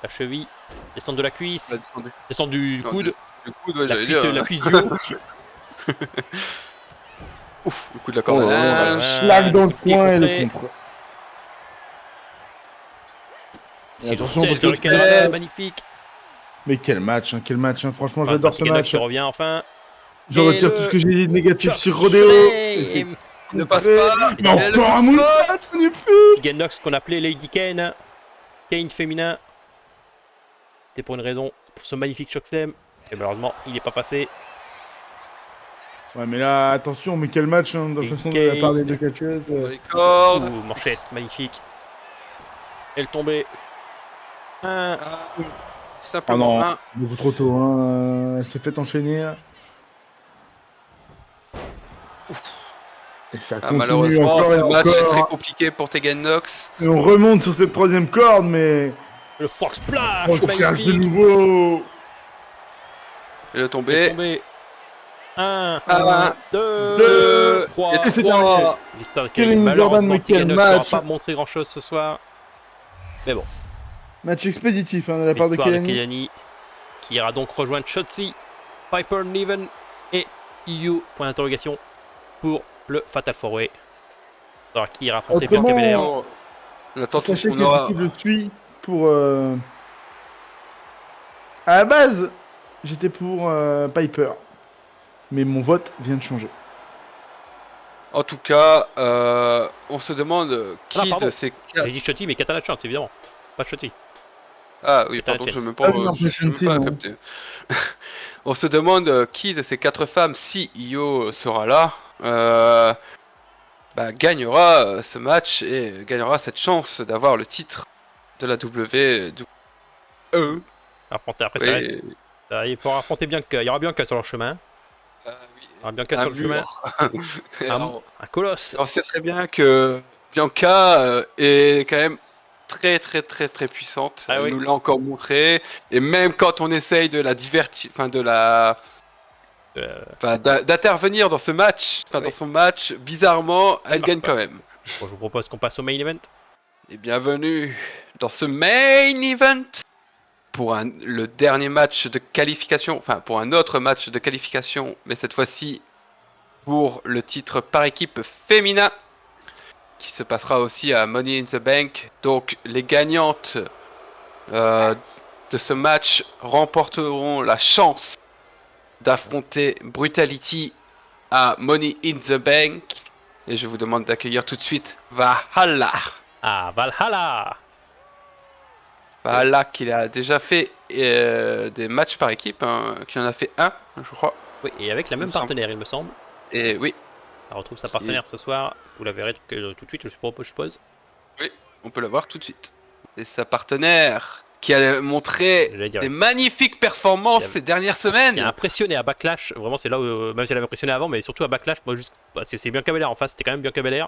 La cheville. Descente de la cuisse. Elle a descendu. Descente du Non, coude. Le coude, ouais, La j'allais cuisse, dire. la cuisse du haut. Ouf, le coup de la Oh corde à là là, linge. schlag dans le coup de pied coin et contré. le contre. Et Sur attention, tête parce sur que- le Canada, magnifique. Mais quel match, franchement, Enfin, j'adore ce Tegan Nox match. qui revient enfin. Je Et retire le tout ce que j'ai dit de négatif Choc sur Rodeo. Et c'est Slam. Il ne passe pas. Mais Et le encore un moonsault. moonsault, magnifique. Tegan Nox qu'on appelait Lady Kane. Kane féminin. C'était pour une raison, pour ce magnifique choc slam. Et malheureusement, il n'est pas passé. Ouais, mais là, attention, mais quel match, hein, de toute Et façon, de la part des Kane. deux catcheuses. Les cordes. Ouh, manchette, magnifique. Elle tombée. Un. Simplement Ah non. un. Beaucoup trop tôt, hein. Elle s'est fait enchaîner. Et ça Ah, continue malheureusement, encore et ce match est très encore. compliqué pour Tegan Nox. Et on remonte sur cette troisième corde, mais Le Fork Splash, on cherche de magnifique. nouveau. Et le Il est tombé. tombé. 1, Un, 2, deux, 3. et c'est trois. Victor Kelly Kelly, Jordan, malheureusement, mais quel Tegan Nox n'aura match. pas montré grand-chose ce soir. Mais bon, Match expéditif de la part de victoire de Kelly. Kelly, qui ira donc rejoindre Shotzi, Piper Niven et EU, point d'interrogation, pour le Fatal 4-Way. Alors, qui ira affronter Autrement, Bianca Belair. On attend tout. Sachez On que aura. du coup, je suis pour... À la base, j'étais pour Piper. Mais mon vote vient de changer. En tout cas, on se demande Ah, qui pardon. de ces quatre. J'ai dit Shotzi, mais Katana Chance, évidemment. Pas Shotzi. Ah oui, Katana pardon, je Chance. ne même pas, Ah oui, non, je n'ai même Shensi, pas non. capté. On se demande qui de ces quatre femmes, si Io sera là, gagnera ce match et gagnera cette chance d'avoir le titre de la WWE. Affronter après, ça reste. Il faudra affronter Bianca. Il y aura Bianca sur leur chemin. Ah oui, Il y aura Bianca un sur le chemin. mur. Un colosse. On sait très bien que Bianca est quand même très puissante. Ah Elle oui. nous l'a encore montré. Et même quand on essaye de la divertir, d'intervenir dans ce match, Oui. dans son match, bizarrement, elle marche gagne pas. quand même. Bon, je vous propose qu'on passe au main event. Et bienvenue dans ce main event pour le dernier match de qualification, enfin pour un autre match de qualification, mais cette fois-ci pour le titre par équipe féminin, qui se passera aussi à Money in the Bank. Donc les gagnantes de ce match remporteront la chance d'affronter Brutality à Money in the Bank. Et je vous demande d'accueillir tout de suite Valhalla. Ah, Valhalla. Valhalla qui a déjà fait des matchs par équipe, hein, qui en a fait un, je crois. Oui, et avec la même partenaire, il me semble. Et oui, Elle retrouve sa partenaire ce soir. Vous la verrez tout de suite, je suppose. on peut la voir tout de suite. Et sa partenaire qui a montré J'allais dire, des magnifiques performances Il a- ces dernières semaines. qui a impressionné à Backlash. Vraiment, c'est là où, même si elle avait impressionné avant, mais surtout à Backlash, moi, juste parce que c'est Bianca Belair en face, c'était quand même Bianca Belair.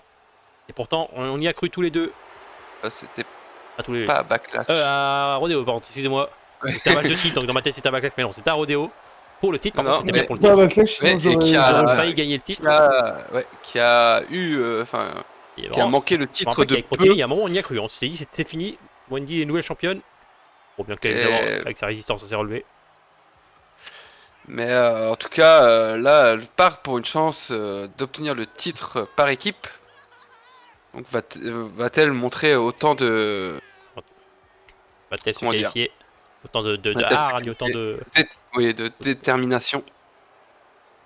Et pourtant, on y a cru tous les deux. C'était À tous les pas Backlash. à Rodeo, par contre, excusez-moi. Ouais. C'était un match de titre, donc dans ma tête c'était un Backlash, mais non, c'était un Rodeo. Pour le titre, par Non, contre, c'était mais- bien pour le Pas titre. Backlash, sinon Ouais, et j'aurais- qui a- J'aurais failli gagner le titre. Qui a eu, Et qui a vraiment, manqué le je me titre rappelle de qu'avec peu. Protéine, il y a un moment, on y a cru. On s'est dit, c'était fini. Wendy est nouvelle championne. Bon, Bianca, évidemment, avec sa résistance, ça s'est relevé. Mais en tout cas, là, elle part pour une chance d'obtenir le titre par équipe. Donc va-t-elle montrer autant de... Va-t-elle se Comment dire qualifier? Autant de Va-t-elle se hargne, autant de. Oui, de détermination.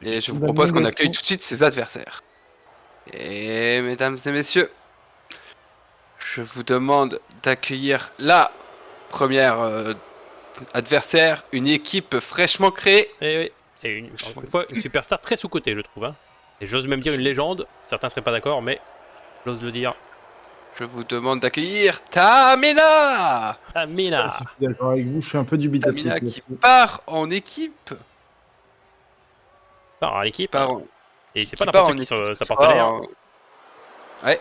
Et je vous La propose qu'on négation. accueille tout de suite ses adversaires. Et mesdames et messieurs, je vous demande d'accueillir la première adversaire, une équipe fraîchement créée. Et oui. Et encore une fois, une superstar très sous-cotée, je trouve. Hein. Et j'ose même dire une légende. Certains seraient pas d'accord, mais j'ose le dire. Je vous demande d'accueillir Tamina. Tamina. Ah, si je suis d'accord avec vous, je suis un peu dubitatif. Tamina qui part en équipe. Part à l'équipe. Part en- Et c'est qui pas part n'importe en qui sur équipe, sa qui partenaire. part en- Ouais.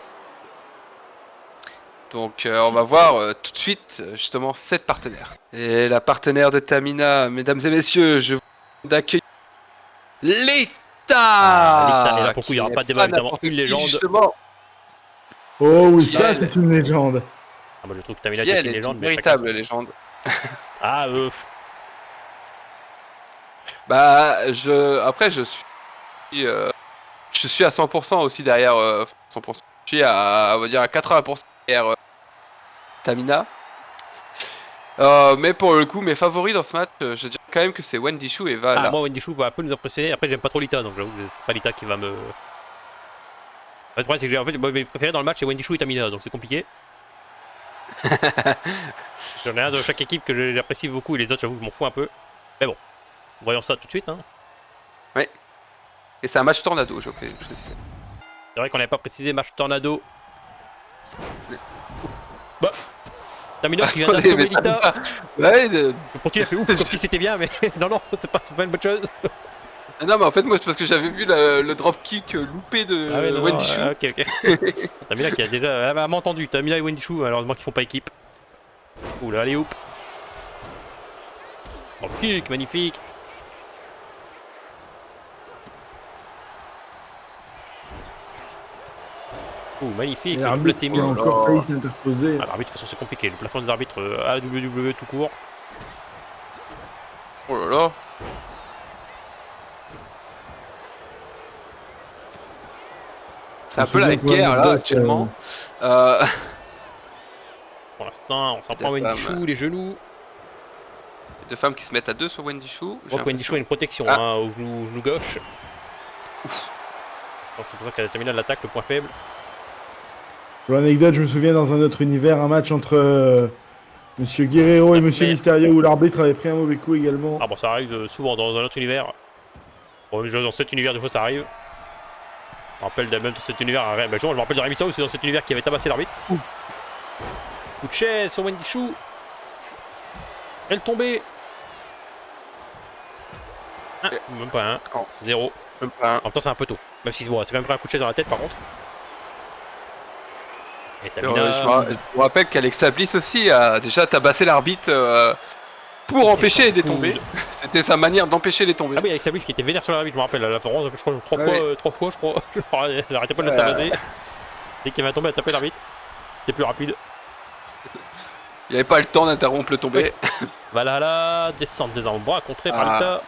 Donc on va voir tout de suite justement cette partenaire. Et la partenaire de Tamina, mesdames et messieurs, je vous demande d'accueillir Lita. Lita, et là, pour le coup, il y aura qui pas de n'est débat, évidemment, n'importe une qui, légende. Justement, Oh oui, Qui ça elle c'est une légende. Ah, moi je trouve que Tamina qui est elle aussi une est légende, une mais chacun véritable son- légende. Ah, Bah, après je suis à 100% aussi derrière 100%. Je suis à, on va dire à 80% derrière Tamina. Mais pour le coup, mes favoris dans ce match, je dirais quand même que c'est Wendy Chou et Vala. Ah, moi Wendy Chou va un peu nous impressionner. Après, j'aime pas trop Lita, donc j'avoue que c'est pas Lita qui va me. Le problème, c'est que mes préférés dans le match, c'est Wendy Chou et Tamina, donc c'est compliqué. J'en ai un de chaque équipe que j'apprécie beaucoup, et les autres, j'avoue que je m'en fous un peu. Mais bon, voyons ça tout de suite. Hein. Et c'est un match tornado, je précise. C'est vrai qu'on n'avait pas précisé match Tornado. Ouf. Bah, Tamina qui vient Attendez, d'assommer mais Lita. Ouais, Le portier a fait ouf, comme si c'était bien, mais non, non, c'est pas une bonne chose. Ah non, mais en fait, moi, c'est parce que j'avais vu le dropkick loupé de Ah ouais, non, Wendy Chou. ok, ok. Tamina qui a déjà... Elle m'a entendu, Tamina et Wendy Chou, malheureusement qu'ils font pas équipe. Ouh là, allez, hop. Dropkick, magnifique. Ouh, magnifique, Et le double l'arbitre qui Témi. a encore failli s'interposer. Ah, l'arbitre, de toute façon, c'est compliqué. Le placement des arbitres à la WWE tout court. Oh là là. C'est un peu la guerre là actuellement. Pour l'instant, on s'en prend Des Wendy femmes. Chou, les genoux. Deux femmes qui se mettent à deux sur Wendy Chou. Je vois que Wendy Chou a une protection Ah. hein, au genou gauche. Donc c'est pour ça qu'elle a terminé l'attaque, le point faible. Pour l'anecdote, je me souviens dans un autre univers, un match entre Monsieur Guerrero et Monsieur Mais- Mysterio où l'arbitre avait pris un mauvais coup également. Ah bon, ça arrive souvent dans un autre univers. Bon, dans cet univers, des fois, ça arrive. Je me rappelle même de cet univers. Bah, je me rappelle de Rémi Sao, c'est dans cet univers qui avait tabassé l'arbitre. Coup de chaise sur Wendy Chou. Elle tombée. Même pas un. Oh. 0. Même pas un. En même temps, c'est un peu tôt. Même si bon, c'est quand même pris un coup de chaise dans la tête, par contre. Et Tamina. Je me rappelle qu'Alexa Bliss aussi a déjà tabassé l'arbitre pour empêcher les tombées. C'était sa manière d'empêcher les tombées. Ah oui, avec Sablis qui était vénère sur l'arbitre, je me rappelle, à la Florence, je crois, trois fois, je crois. Elle arrêtait pas de le tabasser. Dès qu'il avait tombé, elle tapait l'arbitre. C'était plus rapide. Il n'y avait pas le temps d'interrompre le tombé. Valhalla, descente des bras contré par Lita.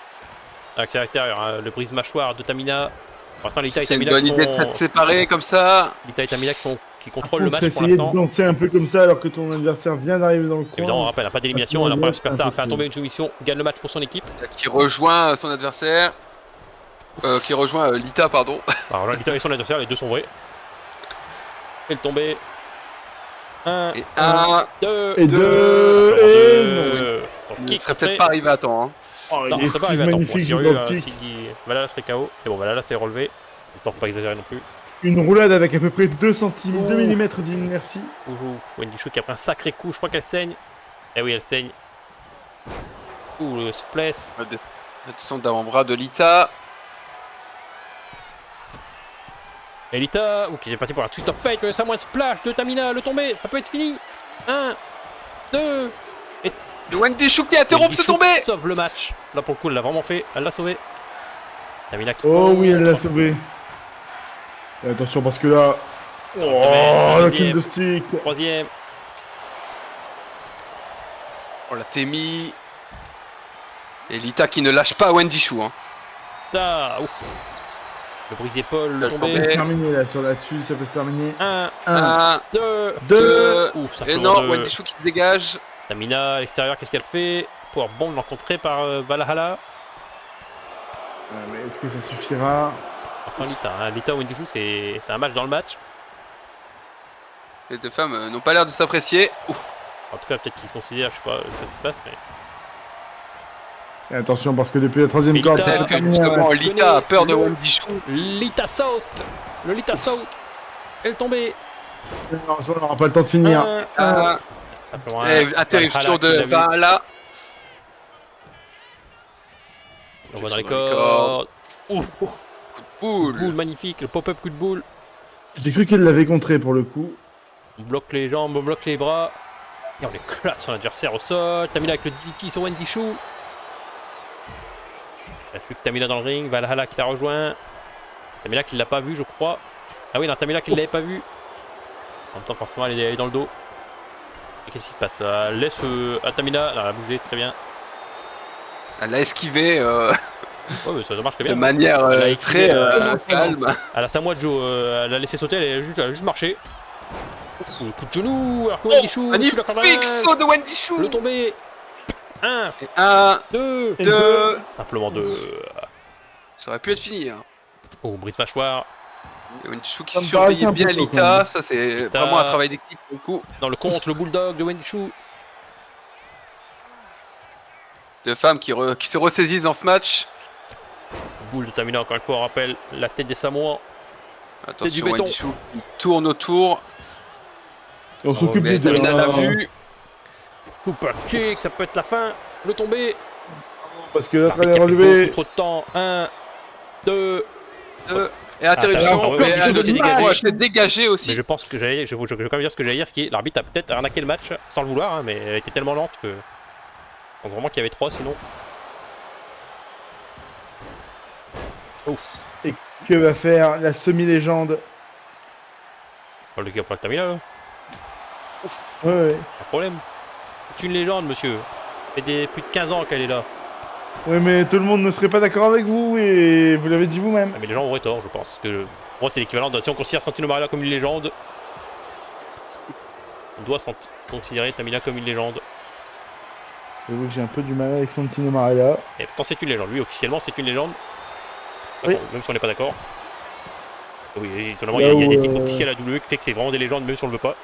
Avec à l'extérieur, hein, le brise-mâchoire de Tamina. Pour l'instant, Lita et C'est une Tamina bonne idée de se séparer comme ça. Lita et Tamina qui contrôlent Par le contre, match pour essayer de l'instant. danser un peu comme ça alors que ton adversaire vient d'arriver dans le coin. Évidemment, on rappelle, pas d'élimination. La première superstar a fait un tomber une soumission, gagne le match pour son équipe. Qui rejoint son adversaire. Qui rejoint Lita, pardon. Alors, Lita et son adversaire, les deux sont vrais. Et le tombé. 1, Et 1, 2, Et 2, et non. il ne serait peut-être pas arrivé à temps. Hein. Oh, Non, il c'est pas esquive arrivé à temps. magnifique Si du dropkick. Valhalla serait KO. Et bon, Valhalla s'est relevé. Il faut pas exagérer non plus. Une roulade avec à peu près 2 cm, 2 mm d'inertie. Ouh, Wendy Chou qui a pris un sacré coup. Je crois qu'elle saigne. Eh oui, elle saigne. Ouh, le souplesse. La descente d'avant-bras de Lita. Elita, qui est parti pour un twist of fate, le Samoan splash de Tamina, le tombé, ça peut être fini. 1, 2, Le Wendy Chou qui interrompt ce tombé. sauve le match. Là pour le coup, elle l'a vraiment fait, elle l'a sauvé. Tamina qui Oh compte. oui, elle l'a sauvé. Et attention parce que là... Oh, la deuxième. kill de stick. Troisième. On l'a Témi. Et Lita qui ne lâche pas Wendy Chou. Hein. Ça, ouf. Le brise-épaule, le Le tombé. tombé. Terminé là, sur là-dessus, ça peut se terminer. 1, 1, 2, 2. Ouf, ça Et fait non, deux. Wendy Chou qui se dégage. Tamina à l'extérieur, qu'est-ce qu'elle fait? Pour bombe rencontrée par Valhalla. Mais est-ce que ça suffira? Pourtant, Lita, hein. Lita Wendy Chou, c'est un match dans le match. Les deux femmes n'ont pas l'air de s'apprécier. En tout cas, peut-être qu'ils se considèrent, je sais pas ce qui se passe, mais. Et attention parce que depuis la troisième Et corde, Lita, ça Peut-être peut que terminer. justement Lita a peur de le- Wendy Chou. Lita saute. Le Lita saute. Elle tombée. Non, on n'aura pas le temps de finir. 1, Simplement interruption de Valhalla. Valhalla. On va dans les Sur les cordes. Ouh, Poule. boule magnifique, le pop-up coup de boule. J'ai cru qu'elle l'avait contré pour le coup. On bloque les jambes, on bloque les bras. Et on éclate son adversaire au sol. Tamina avec le DDT sur Wendy Chou. Il reste plus que Tamina dans le ring. Valhalla qui la rejoint. Tamina qui l'a pas vu, je crois. Ah oui, non, Tamina qui ne l'avait pas vu. En même temps, forcément, elle est dans le dos. Et qu'est-ce qui se passe? Elle laisse à Tamina. Elle a bougé, c'est très bien. Elle a esquivé Ouais, mais ça marche très de bien. manière Elle a très esquivé, calme. À la Samoa Joe, elle a laissé sauter, elle a juste marché. Ouh, le coup de genou, alors que Wendy Chou. Magnifique saut de Wendy Chou. Le tombé. 1, 1, 2, 2. simplement 2. Ça aurait pu être fini. Hein. Oh, brise mâchoire. Et Wendy Chou qui Ça me paraissait surveillait un peu bien tôt, quand Lita. même. Ça, c'est Lita. vraiment un travail d'équipe pour le coup. Dans le contre, le bulldog de Wendy Chou. Deux femmes qui se ressaisissent dans ce match. Boule de Tamina, encore une fois, on rappelle la tête des Samoans. du Attention, béton. Wendy Chou qui tourne autour. Et on s'occupe Mais des deux. Tamina l'a hein. vu. Super kick, ça peut être la fin. Le tombé. Parce que l'autre L'arbitre elle est qui a pris beaucoup relevée. trop de temps. 1, 2. Et interruption, oui, c'est dégagé aussi. Mais je pense que je vais quand même dire ce que j'allais dire, ce qui est l'arbitre a peut-être arnaqué le match sans le vouloir, hein, mais elle était tellement lente que. Je pense vraiment qu'il y avait 3 sinon. Ouf. Et que va faire la semi-légende? Oh, le gars pour la Tamina là. Ouais. Pas de problème. C'est une légende, monsieur. Ça fait plus de 15 ans qu'elle est là. Ouais, mais tout le monde ne serait pas d'accord avec vous et vous l'avez dit vous-même. Ah, mais les gens auraient tort, je pense. Que pour moi, c'est l'équivalent de. Si on considère Santino Marella comme une légende, on doit considérer Tamina comme une légende. J'avoue que j'ai un peu du mal avec Santino Marella. Et pourtant, c'est une légende. Lui, officiellement, c'est une légende. Oui. Attends, même si on n'est pas d'accord. Oui, étonnamment, il y a des titres officiels à WWE qui fait que c'est vraiment des légendes, même si on le veut pas.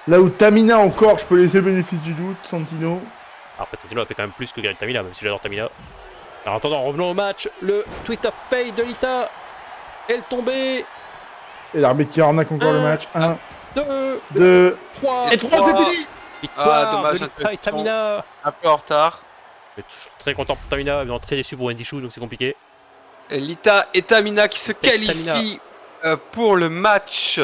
Là où Tamina encore, je peux laisser le bénéfice du doute, Santino. Après, Santino a fait quand même plus que Gary Tamina, même si j'adore Tamina. Alors, en attendant, revenons au match. Le tweet of fade de Lita. Elle tombée. Et l'arbitre qui arnaque encore le match. 1, 2, 2, 3. et 3, c'est fini! Victoire dommage, de Lita et Tamina. Un peu en retard. Je suis très content pour Tamina, mais très déçu pour Wendy Chou, donc c'est compliqué. Et Lita et Tamina qui se qualifient pour le match,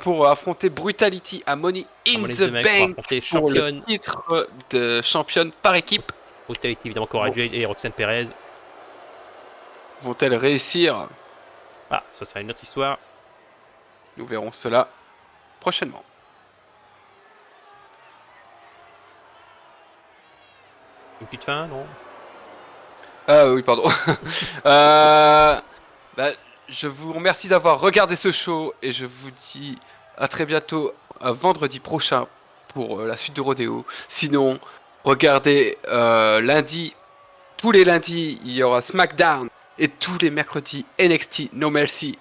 pour affronter Brutality à Money in the Bank pour le titre de championne par équipe. Brutality évidemment Cora Jade et Roxanne Perez. Vont-elles réussir? Ah, ça sera une autre histoire. Nous verrons cela prochainement. Une petite fin, non? Ah oui, pardon. Je vous remercie d'avoir regardé ce show et je vous dis à très bientôt, à vendredi prochain pour la suite du rodéo. Sinon, regardez lundi, tous les lundis, il y aura SmackDown et tous les mercredis NXT No Mercy.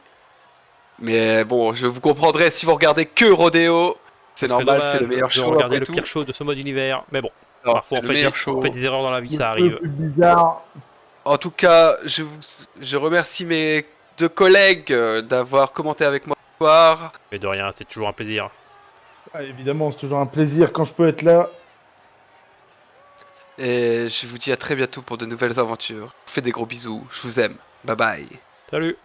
Mais bon, je vous comprendrai si vous regardez que rodéo. C'est normal, c'est le meilleur show. Regardez le pire show de ce mode univers. Mais bon, non, parfois on fait des erreurs dans la vie, ça arrive. Bizarre. En tout cas, je remercie mes 2 collègues d'avoir commenté avec moi ce soir. Mais de rien, c'est toujours un plaisir. Ah, évidemment, c'est toujours un plaisir quand je peux être là. Et je vous dis à très bientôt pour de nouvelles aventures. Je vous fais des gros bisous, je vous aime. Bye bye. Salut!